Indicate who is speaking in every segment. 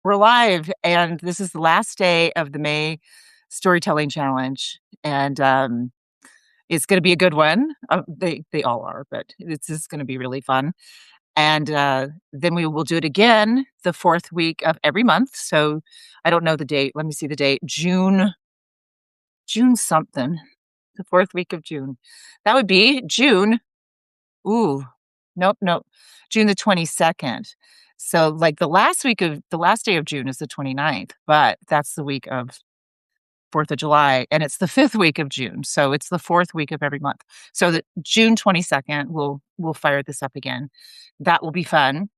Speaker 1: We're live, and this is the last day of the May Storytelling Challenge, and it's going to be a good one. They all are, but it's just going to be really fun. And then we will do it again the fourth week of every month. So I don't know the date. Let me see the date. June something. The fourth week of June. That would be June. Ooh, nope. June the 22nd. So, like, the last day of June is the 29th, but that's the week of 4th of July, and it's the 5th week of June, so it's the 4th week of every month. So the June 22nd, we'll fire this up again. That will be fun.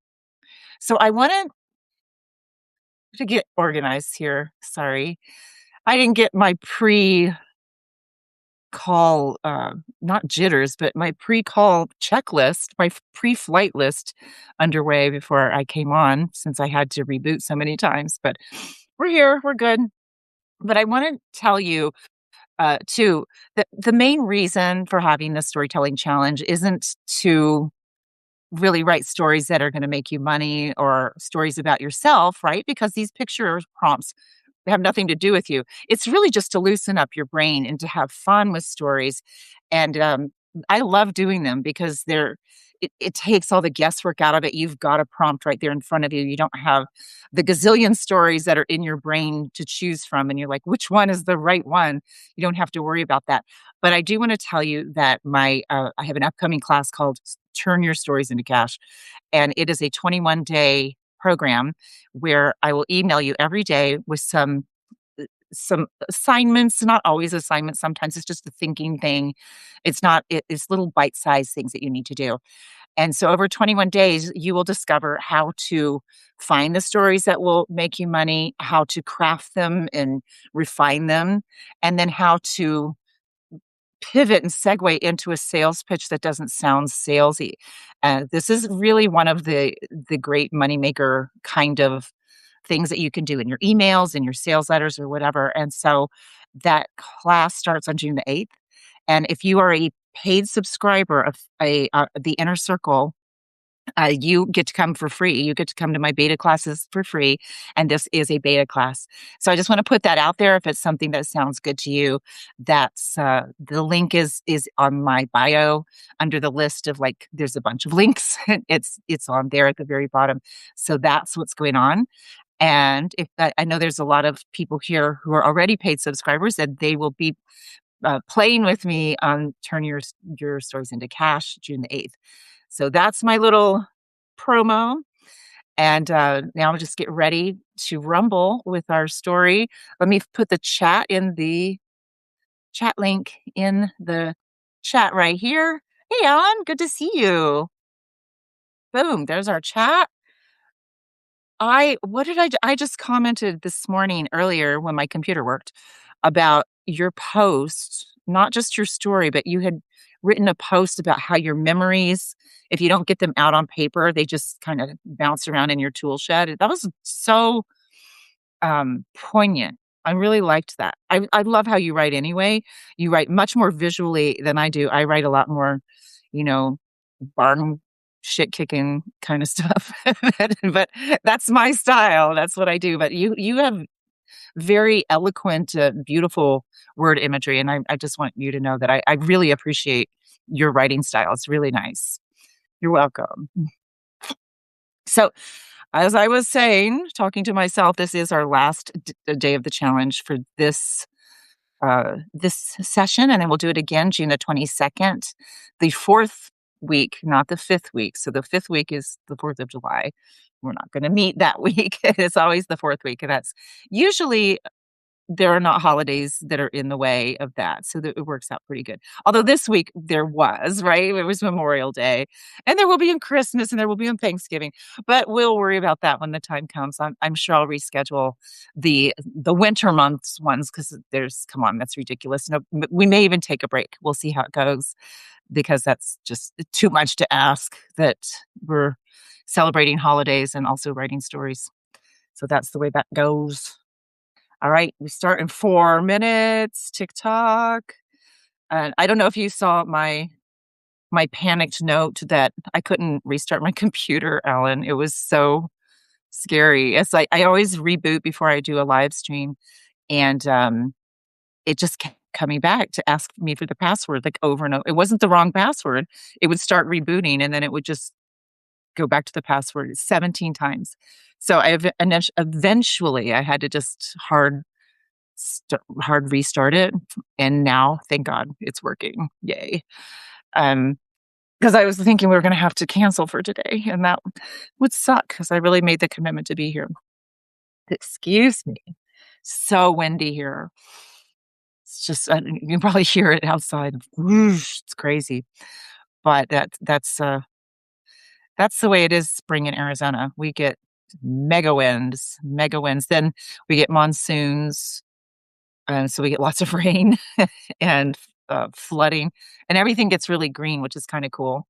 Speaker 1: So I wanted to get organized here. Sorry. I didn't get my call, not jitters, but my pre-call checklist, my pre-flight list underway before I came on, since I had to reboot so many times. But we're here, we're good. But I want to tell you, too, that the main reason for having this storytelling challenge isn't to really write stories that are going to make you money or stories about yourself, right? Because these picture prompts have nothing to do with you. It's really just to loosen up your brain and to have fun with stories. And I love doing them because it takes all the guesswork out of it. You've got a prompt right there in front of you. You don't have the gazillion stories that are in your brain to choose from. And you're like, which one is the right one? You don't have to worry about that. But I do want to tell you that I have an upcoming class called Turn Your Stories into Cash. And it is a 21-day program where I will email you every day with some assignments, not always assignments. Sometimes it's just a thinking thing. It's little bite-sized things that you need to do. And so over 21 days, you will discover how to find the stories that will make you money, how to craft them and refine them, and then how to pivot and segue into a sales pitch that doesn't sound salesy. This is really one of the great moneymaker kind of things that you can do in your emails, in your sales letters, or whatever. And so that class starts on June the 8th. And if you are a paid subscriber of the Inner Circle, you get to come for free. You get to come to my beta classes for free, and this is a beta class. So I just want to put that out there. If it's something that sounds good to you, that's the link is on my bio under the list of, like, there's a bunch of links. It's on there at the very bottom. So that's what's going on. And if I know there's a lot of people here who are already paid subscribers, and they will be playing with me on Turn Your Stories into Cash, June the 8th. So that's my little promo. And now I'll just get ready to rumble with our story. Let me put the chat link in the chat right here. Hey, Alan, good to see you. Boom, there's our chat. What did I do? I just commented this morning earlier when my computer worked about your post, not just your story, but you had written a post about how your memories, if you don't get them out on paper, they just kind of bounce around in your tool shed. That was so poignant. I really liked that. I love how you write anyway. You write much more visually than I do. I write a lot more, you know, barn shit kicking kind of stuff. But that's my style. That's what I do. But you have very eloquent, beautiful word imagery, and I just want you to know that I really appreciate your writing style. It's really nice. You're welcome. So, as I was saying, talking to myself, this is our last day of the challenge for this session, and then we'll do it again June the 22nd, the fourth week, not the fifth week. So the fifth week is the 4th of July. We're not going to meet that week. It's always the fourth week, and that's usually there are not holidays that are in the way of that. So that it works out pretty good. Although this week there was, right? It was Memorial Day, and there will be on Christmas, and there will be on Thanksgiving, but we'll worry about that when the time comes. I'm sure I'll reschedule the winter months ones, because come on, that's ridiculous. No, we may even take a break. We'll see how it goes, because that's just too much to ask that we're celebrating holidays and also writing stories. So that's the way that goes. All right, we start in 4 minutes. TikTok. And I don't know if you saw my panicked note that I couldn't restart my computer, Alan. It was so scary. It's like I always reboot before I do a live stream, and, it just kept coming back to ask me for the password, like, over and over. It wasn't the wrong password. It would start rebooting, and then it would just go back to the password 17 times. So I eventually, I had to just hard restart it, and now, thank God, it's working. Yay. Um, because I was thinking we were gonna have to cancel for today, and that would suck because I really made the commitment to be here. Excuse me. So windy here. It's just you can probably hear it outside. Whoosh, it's crazy, but that's the way it is spring in Arizona. We get mega winds, mega winds. Then we get monsoons, so we get lots of rain and, flooding, and everything gets really green, which is kinda cool,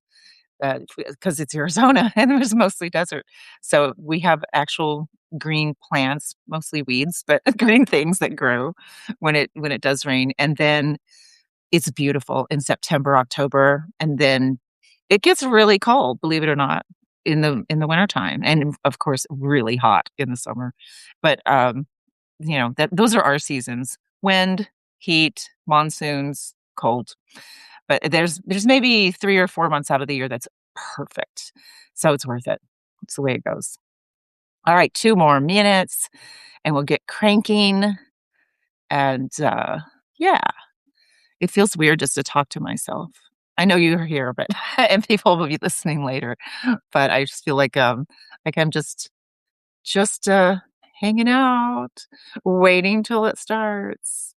Speaker 1: because it's Arizona and it was mostly desert. So we have actual green plants, mostly weeds, but green things that grow when it does rain, and then it's beautiful in September, October, and then it gets really cold, believe it or not, in the wintertime, and of course, really hot in the summer. But, that those are our seasons: wind, heat, monsoons, cold. But there's maybe 3 or 4 months out of the year that's perfect, so it's worth it. It's the way it goes. Alright, 2 more minutes, and we'll get cranking, and, yeah. It feels weird just to talk to myself. I know you're here, but and people will be listening later, but I just feel like I'm just hanging out, waiting till it starts.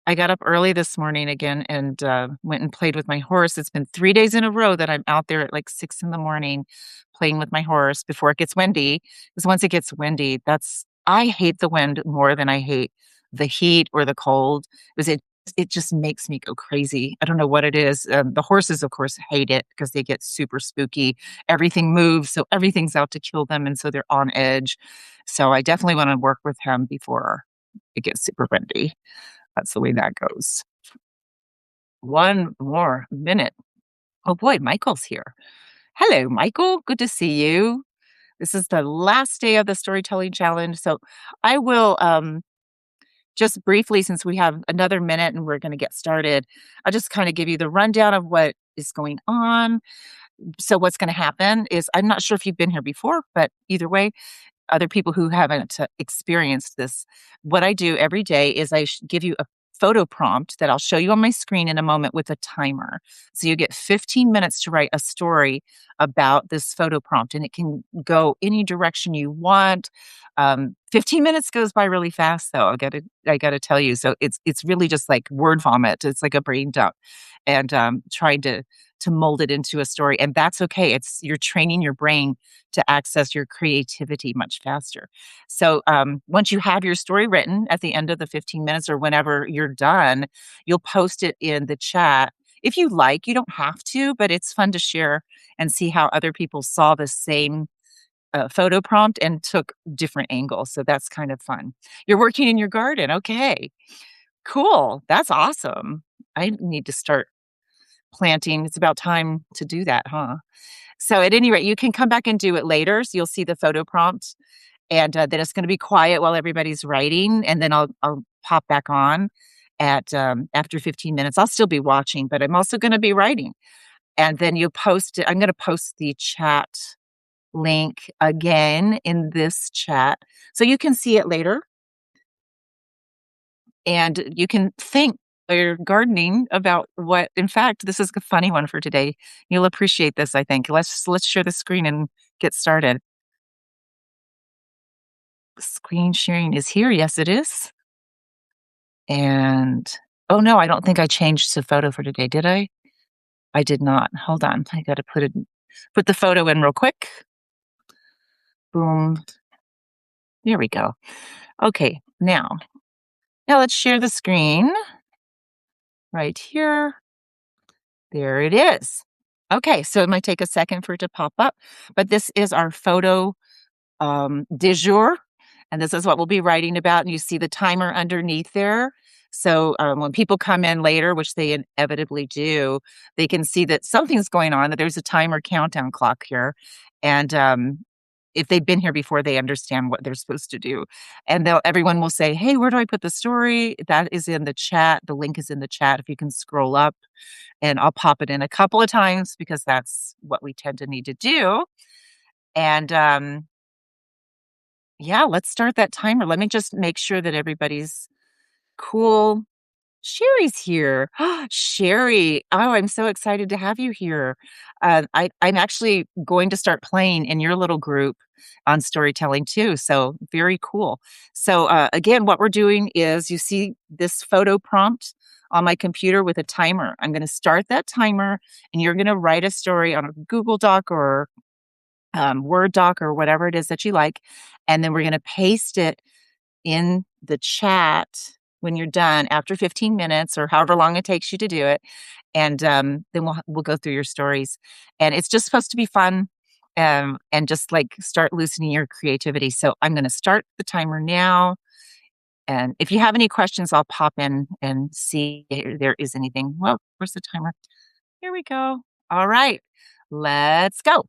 Speaker 1: I got up early this morning again and, went and played with my horse. It's been 3 days in a row that I'm out there at, like, 6 in the morning playing with my horse before it gets windy. Because once it gets windy, that's I hate the wind more than I hate the heat or the cold, 'cause it just makes me go crazy. I don't know what it is. The horses, of course, hate it because they get super spooky. Everything moves, so everything's out to kill them, and so they're on edge. So I definitely wanna work with him before it gets super windy. That's the way that goes. 1 more minute. Oh boy, Michael's here. Hello, Michael. Good to see you. This is the last day of the storytelling challenge. So I will just briefly, since we have another minute and we're going to get started, I'll just kind of give you the rundown of what is going on. So, what's going to happen is I'm not sure if you've been here before, but either way, other people who haven't experienced this, what I do every day is give you a photo prompt that I'll show you on my screen in a moment with a timer. So you get 15 minutes to write a story about this photo prompt, and it can go any direction you want. 15 minutes goes by really fast, though. I gotta tell you. So it's really just like word vomit. It's like a brain dump, and trying to mold it into a story, and that's okay. It's You're training your brain to access your creativity much faster. So, once you have your story written at the end of the 15 minutes or whenever you're done, you'll post it in the chat. If you like, you don't have to, but it's fun to share and see how other people saw the same photo prompt and took different angles. So that's kind of fun. You're working in your garden. Okay, cool. That's awesome. I need to start planting. It's about time to do that, huh? So at any rate, you can come back and do it later. So you'll see the photo prompt, and then it's going to be quiet while everybody's writing, and then I'll pop back on at after 15 minutes. I'll still be watching, but I'm also going to be writing, and then you post it. I'm going to post the chat link again in this chat so you can see it later, and you can think while you're gardening about what. In fact, this is a funny one for today. You'll appreciate this, I think. Let's share the screen and get started. Screen sharing is here. Yes, it is. And oh no, I don't think I changed the photo for today, did I? I did not. Hold on. I got to put the photo in real quick. Boom. There we go. Okay. Now let's share the screen right here. There it is. Okay, so it might take a second for it to pop up, but this is our photo du jour, and this is what we'll be writing about. And you see the timer underneath there. So when people come in later, which they inevitably do, they can see that something's going on, that there's a timer countdown clock here. And if they've been here before, they understand what they're supposed to do. And everyone will say, "Hey, where do I put the story?" That is in the chat. The link is in the chat if you can scroll up, and I'll pop it in a couple of times because that's what we tend to need to do. And, yeah, let's start that timer. Let me just make sure that everybody's cool. Sherry's here. Sherry, oh, I'm so excited to have you here. I'm actually going to start playing in your little group on storytelling too. So very cool. So again, what we're doing is you see this photo prompt on my computer with a timer. I'm going to start that timer, and you're going to write a story on a Google Doc or Word doc or whatever it is that you like, and then we're going to paste it in the chat when you're done after 15 minutes or however long it takes you to do it, and, then we'll go through your stories, and it's just supposed to be fun, and just, like, start loosening your creativity, so I'm gonna start the timer now, and if you have any questions, I'll pop in and see if there is anything. Well, where's the timer? Here we go. Alright, let's go.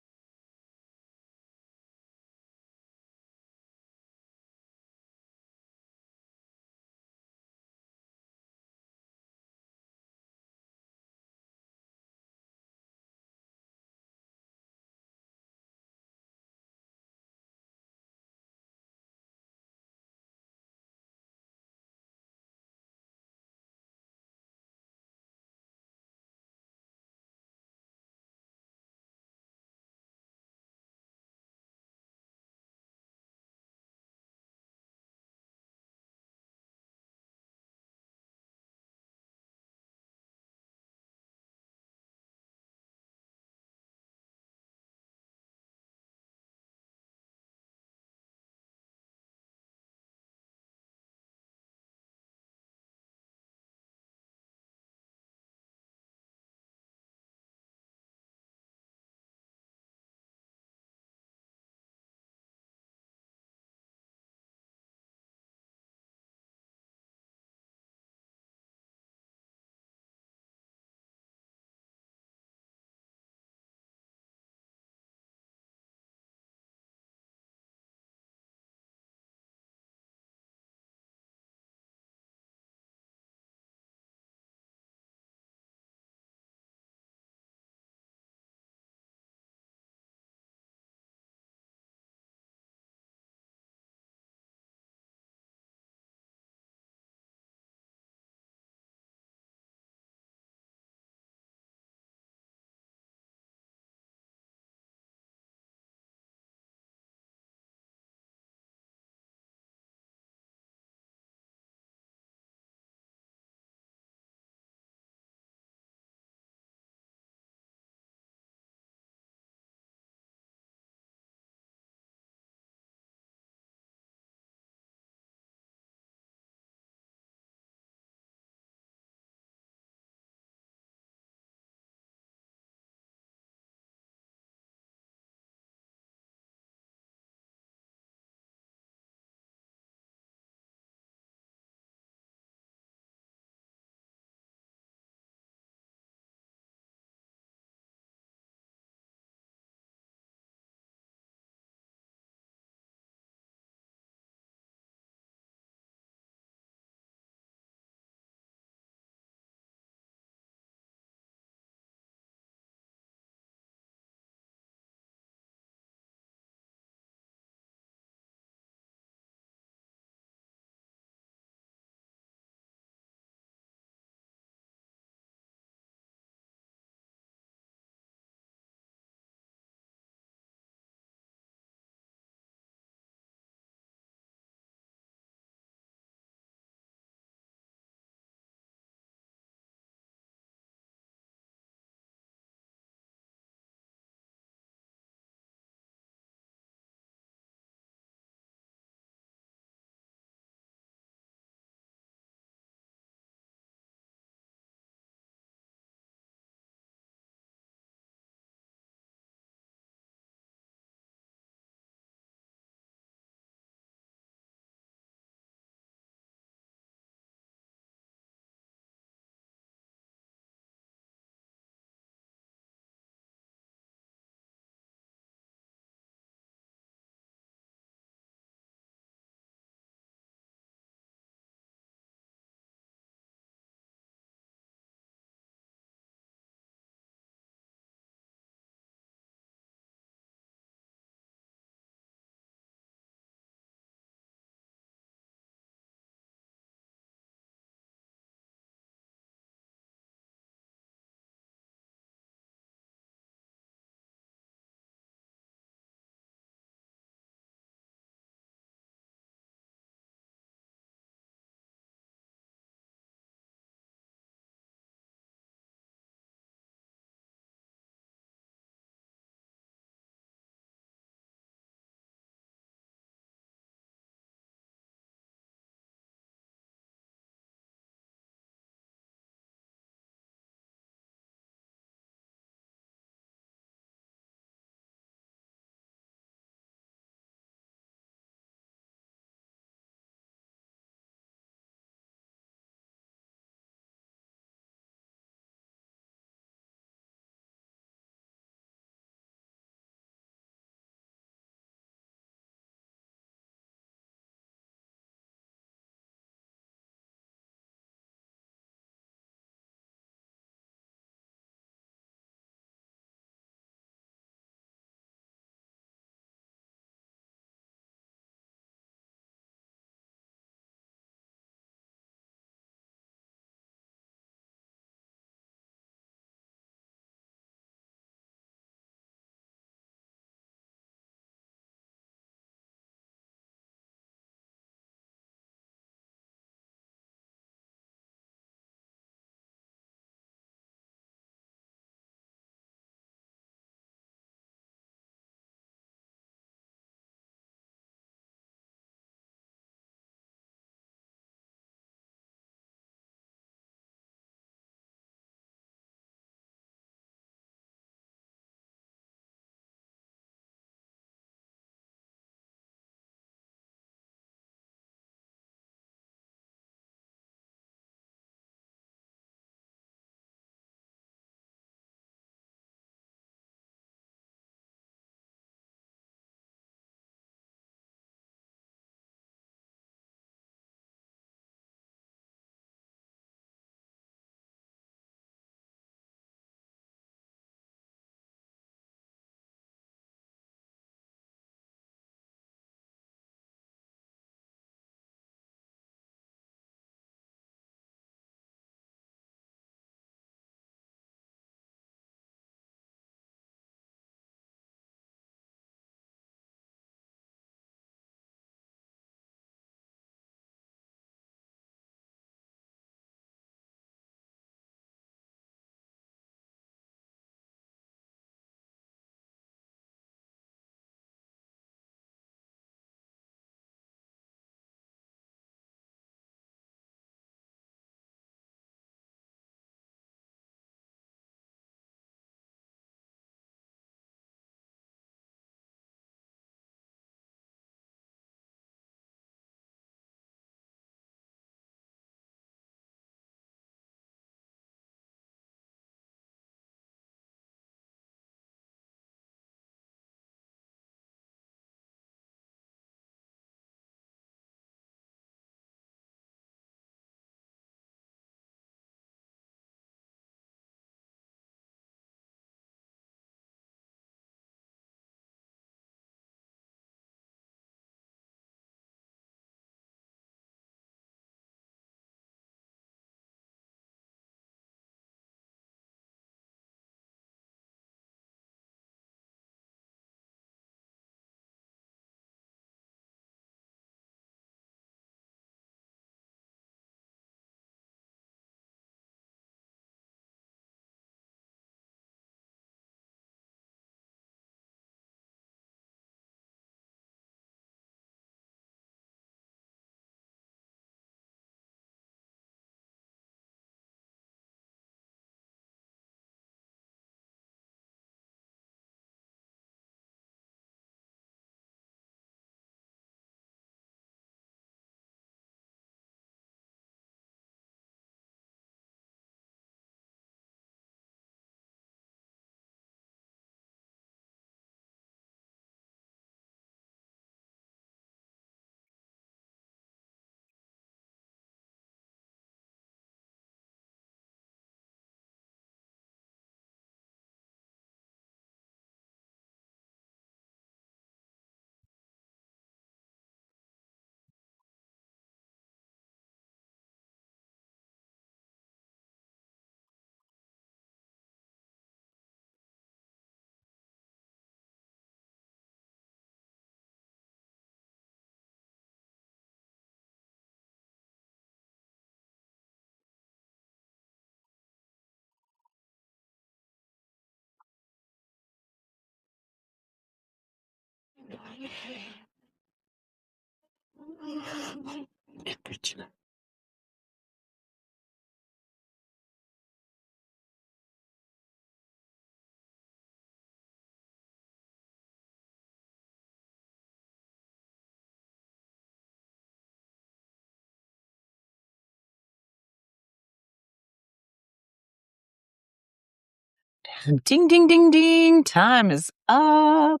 Speaker 1: Ding, ding, ding, ding. Time is up.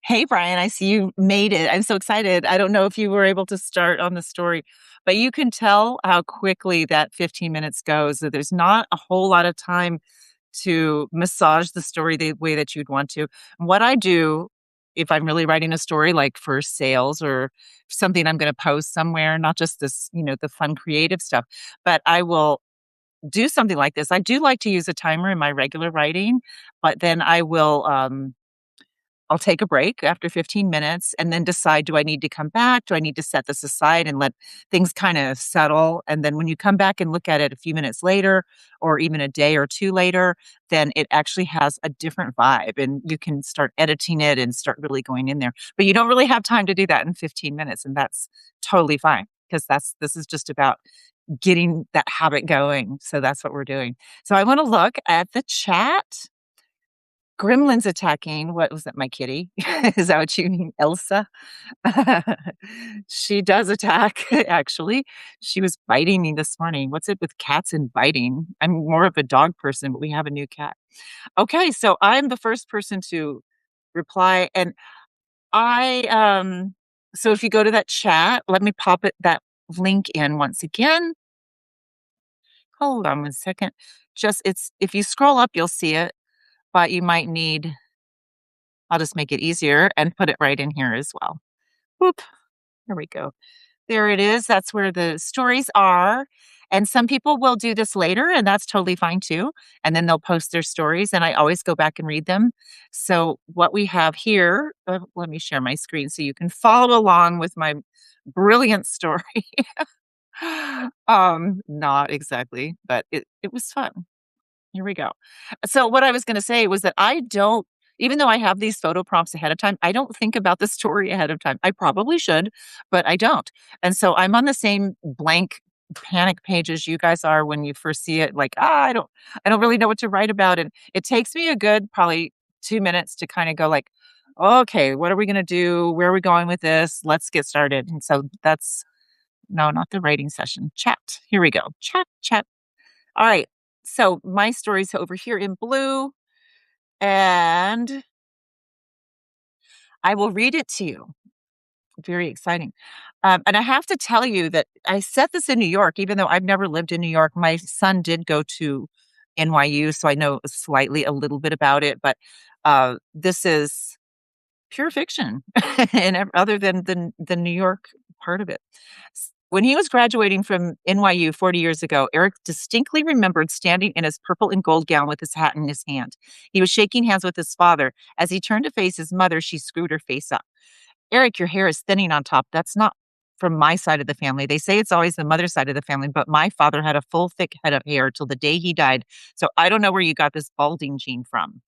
Speaker 1: Hey, Brian, I see you made it. I'm so excited. I don't know if you were able to start on the story, but you can tell how quickly that 15 minutes goes. That there's not a whole lot of time to massage the story the way that you'd want to. What I do if I'm really writing a story like for sales or something I'm going to post somewhere, not just this, the fun creative stuff, but I will do something like this. I do like to use a timer in my regular writing, but then I'll take a break after 15 minutes and then decide, do I need to come back? Do I need to set this aside and let things kind of settle? And then when you come back and look at it a few minutes later, or even a day or two later, then it actually has a different vibe and you can start editing it and start really going in there. But you don't really have time to do that in 15 minutes. And that's totally fine because this is just about getting that habit going. So that's what we're doing. So I want to look at the chat. Gremlins attacking. What was that? My kitty? Is that what you mean, Elsa? She does attack, actually. She was biting me this morning. What's it with cats and biting? I'm more of a dog person, but we have a new cat. Okay, so I'm the first person to reply. And so if you go to that chat, let me pop that link in once again. Hold on 1 second. If you scroll up, you'll see it, but you might need, I'll just make it easier and put it right in here as well. Whoop. There we go. There it is. That's where the stories are. And some people will do this later, and that's totally fine too. And then they'll post their stories, and I always go back and read them. So, what we have here, let me share my screen so you can follow along with my brilliant story. Not exactly, but it was fun. Here we go. So what I was gonna say was that I don't, even though I have these photo prompts ahead of time, I don't think about the story ahead of time. I probably should, but I don't. And so I'm on the same blank panic page as you guys are when you first see it, like, I don't really know what to write about. And it takes me a good probably 2 minutes to kind of go like, okay, what are we gonna do? Where are we going with this? Let's get started. And so that's no, not the writing session. Chat. Here we go. Chat, chat. All right. So my story's over here in blue, and I will read it to you. Very exciting. And I have to tell you that I set this in New York, even though I've never lived in New York. My son did go to NYU, so I know slightly a little bit about it, but this is pure fiction, and other than the New York part of it. When he was graduating from NYU 40 years ago, Eric distinctly remembered standing in his purple and gold gown with his hat in his hand. He was shaking hands with his father. As he turned to face his mother, she screwed her face up. Eric, your hair is thinning on top. That's not from my side of the family. They say it's always the mother's side of the family, but my father had a full, thick head of hair till the day he died. So I don't know where you got this balding gene from.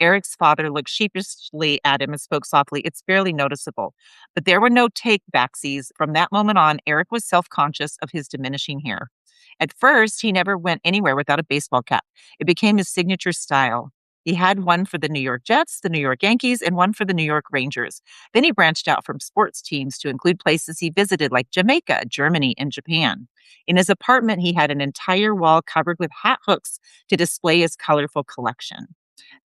Speaker 1: Eric's father looked sheepishly at him and spoke softly. It's barely noticeable. But there were no take backsies. From that moment on, Eric was self conscious of his diminishing hair. At first, he never went anywhere without a baseball cap. It became his signature style. He had one for the New York Jets, the New York Yankees, and one for the New York Rangers. Then he branched out from sports teams to include places he visited like Jamaica, Germany, and Japan. In his apartment, he had an entire wall covered with hat hooks to display his colorful collection.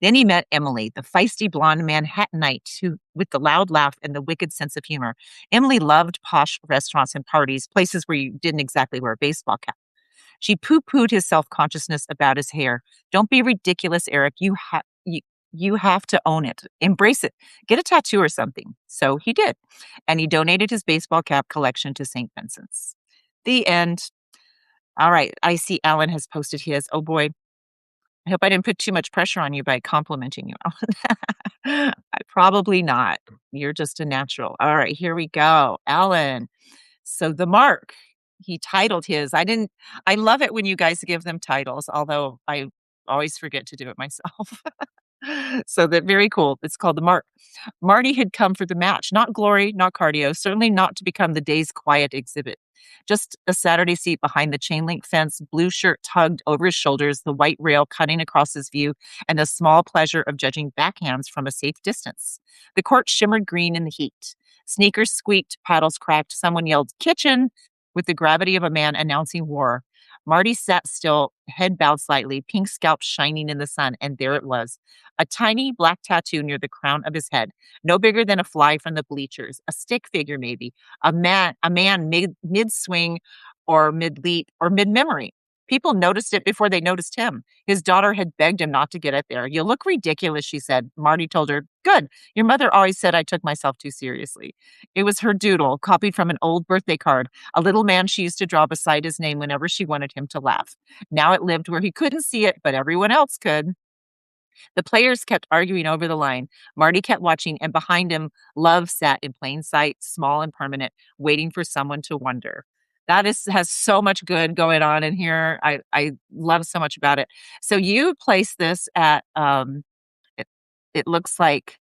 Speaker 1: Then he met Emily, the feisty blonde Manhattanite who, with the loud laugh and the wicked sense of humor. Emily loved posh restaurants and parties, places where you didn't exactly wear a baseball cap. She poo-pooed his self-consciousness about his hair. Don't be ridiculous, Eric. You have to own it. Embrace it. Get a tattoo or something. So he did. And he donated his baseball cap collection to St. Vincent's. The end. All right. I see Alan has posted his. Oh boy. I hope I didn't put too much pressure on you by complimenting you, Alan. Probably not. You're just a natural. All right. Here we go. Alan. So the mark. He titled his. I love it when you guys give them titles, although I always forget to do it myself. So that very cool. It's called the Mark. Marty had come for the match, not glory, not cardio, certainly not to become the day's quiet exhibit. Just a Saturday seat behind the chain link fence, blue shirt tugged over his shoulders, the white rail cutting across his view, and the small pleasure of judging backhands from a safe distance. The court shimmered green in the heat. Sneakers squeaked, paddles cracked, someone yelled, "Kitchen!" with the gravity of a man announcing war. Marty sat still, head bowed slightly, pink scalp shining in the sun, and there it was. A tiny black tattoo near the crown of his head, no bigger than a fly from the bleachers, a stick figure maybe, a man mid swing or mid leap or mid memory. People noticed it before they noticed him. His daughter had begged him not to get it there. "You look ridiculous," she said. Marty told her, "Good. Your mother always said I took myself too seriously." It was her doodle, copied from an old birthday card, a little man she used to draw beside his name whenever she wanted him to laugh. Now it lived where he couldn't see it, but everyone else could. The players kept arguing over the line. Marty kept watching, and behind him, love sat in plain sight, small and permanent, waiting for someone to wonder. That is has so much good going on in here. I love so much about it. So you place this at it, it looks like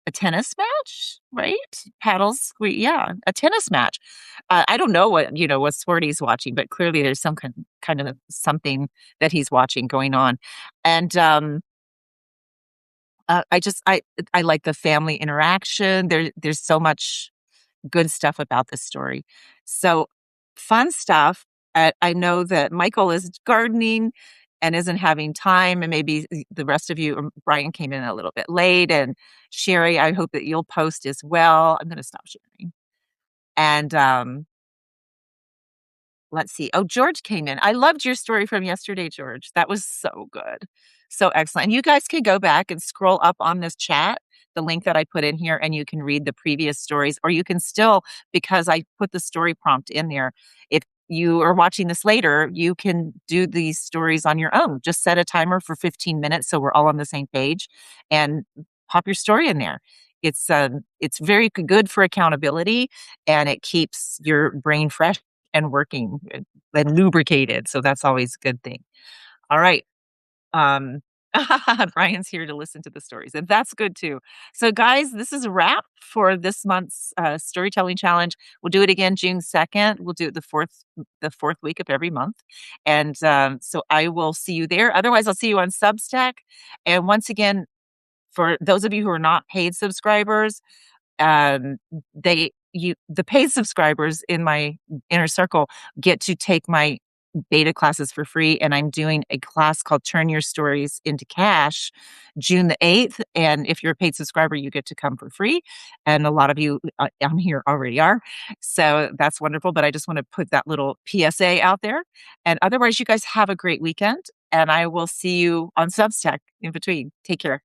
Speaker 1: a tennis match, right? Paddles, yeah, a tennis match. I don't know what sport he's watching, but clearly there's some kind of something that he's watching going on, and I like the family interaction. There's so much good stuff about this story. So fun stuff. I know that Michael is gardening and isn't having time, and maybe the rest of you, Brian came in a little bit late, and Sherry, I hope that you'll post as well. I'm going to stop sharing. And let's see. Oh, George came in. I loved your story from yesterday, George. That was so good. So excellent. And you guys can go back and scroll up on this chat, the link that I put in here, and you can read the previous stories, or you can still, because I put the story prompt in there, if you are watching this later, you can do these stories on your own. Just set a timer for 15 minutes so we're all on the same page and pop your story in there. It's very good for accountability, and it keeps your brain fresh and working and lubricated. So that's always a good thing. All right. Um, Brian's here to listen to the stories, and that's good too. So, guys, this is a wrap for this month's storytelling challenge. We'll do it again June 2nd. We'll do it the fourth week of every month, and so I will see you there. Otherwise, I'll see you on Substack. And once again, for those of you who are not paid subscribers, um, the paid subscribers in my inner circle get to take my beta classes for free, and I'm doing a class called Turn Your Stories into Cash June the 8th, and if you're a paid subscriber, you get to come for free, and a lot of you on here already are, so that's wonderful, but I just want to put that little PSA out there, and otherwise, you guys have a great weekend, and I will see you on Substack in between. Take care.